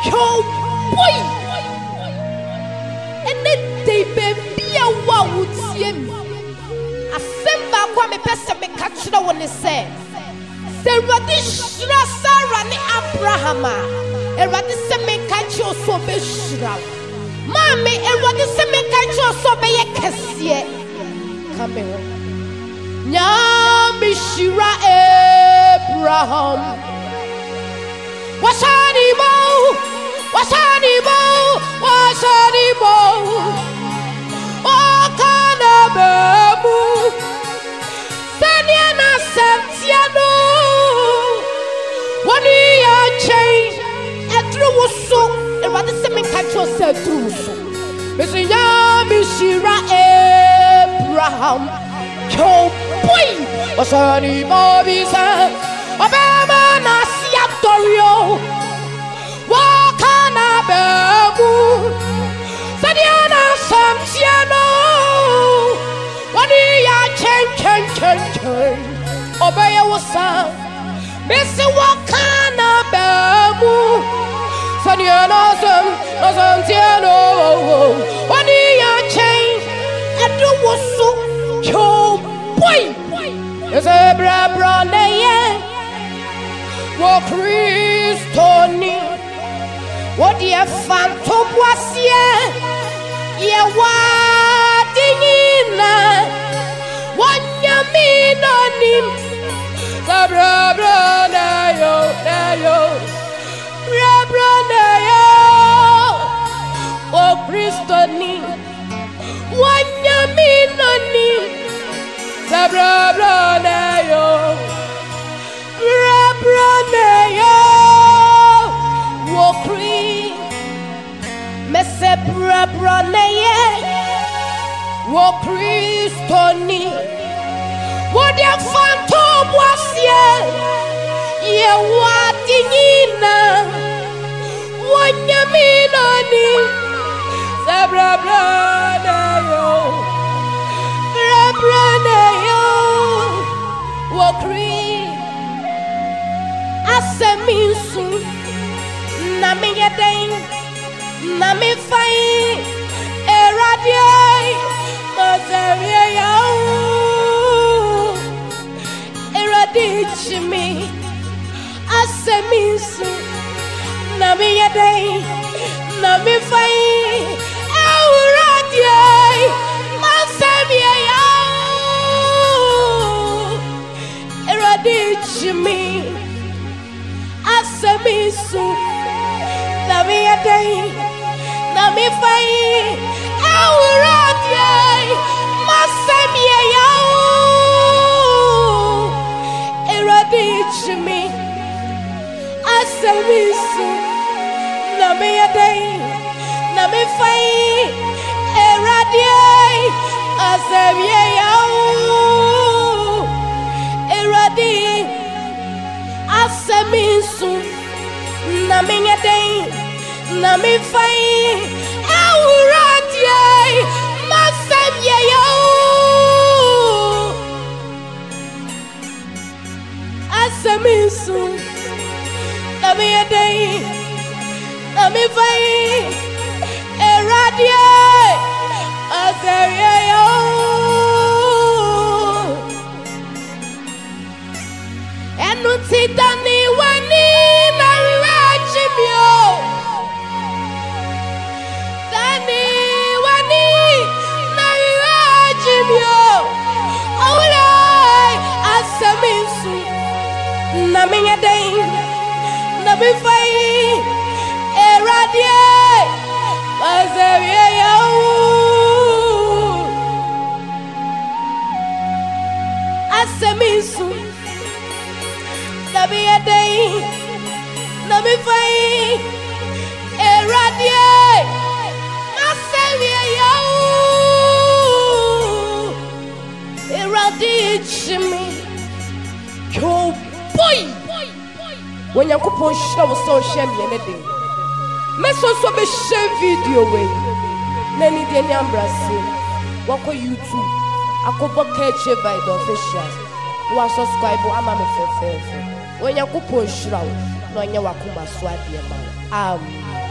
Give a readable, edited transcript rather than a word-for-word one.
Yo boy. And then they be a wow team. A semba kwa me pesa me catch the one say. Say Radishra Sarani Abrahama. And Radis me catch your so be shra. Mammy, and Radis me catch your so be a cassia. Come here. Nyamishira Abraham. Wasanibo, Wasanibo, Wasanibo. Oh, Canabamu. Saniana Santiano. One year change. And through so, and what the same country said through so. Mr. Nyamishira Abraham. Yo boy, what's any Bobby said? Obama Nasia Dorio. Walk on a babu. Sadiana Samsiano. One year change. Obey was son. Missy walk on a babu. Sadiana Samsiano. One year change. And do was so. Yo boy, it's a bra neye. Wo Christoni, what ye phantom was ye wadingina. One yaminonim, the bra neyo, bra neyo. Wo Christoni, one yaminonim. Bra neyo, wo kri, me se bra neye, wo Christoni, wo de phantom wasye, ye wadingina, wo nyaminoni, bra neyo. Wokri asemisu na me yeden na me fai eradie mazerie ya eradie chimi asemisu na me yeden na me fai eradie mazerie ya Jimmy, Asamisu, Namia Day, Nami Fai, Auradia, Masamia Yao, Eradi Jimmy, Asamisu, Namia Day, Nami Fai, Eradia, Asamia Yao. Asemisu na minha day na me fai auradia masamia yo Asemisu na minha day na me fai eradia masamia yo Dani wani na rachimio Dani wani na rachimio Awulai asamisu na minha day na bifai eradie mazerie yo asamisu na be a day, na be fine, eradie, masavia yo, eradie chimi, yo boy. When you could push our social media, me so be share video way. Nani de nyambrasi, wako YouTube, akobo Kaakyire Vida official. Wa subscribe, ama me fefe. onyankopɔn hyira wo na ɔnyɛ wakoma so adeɛ ma wo. Amen.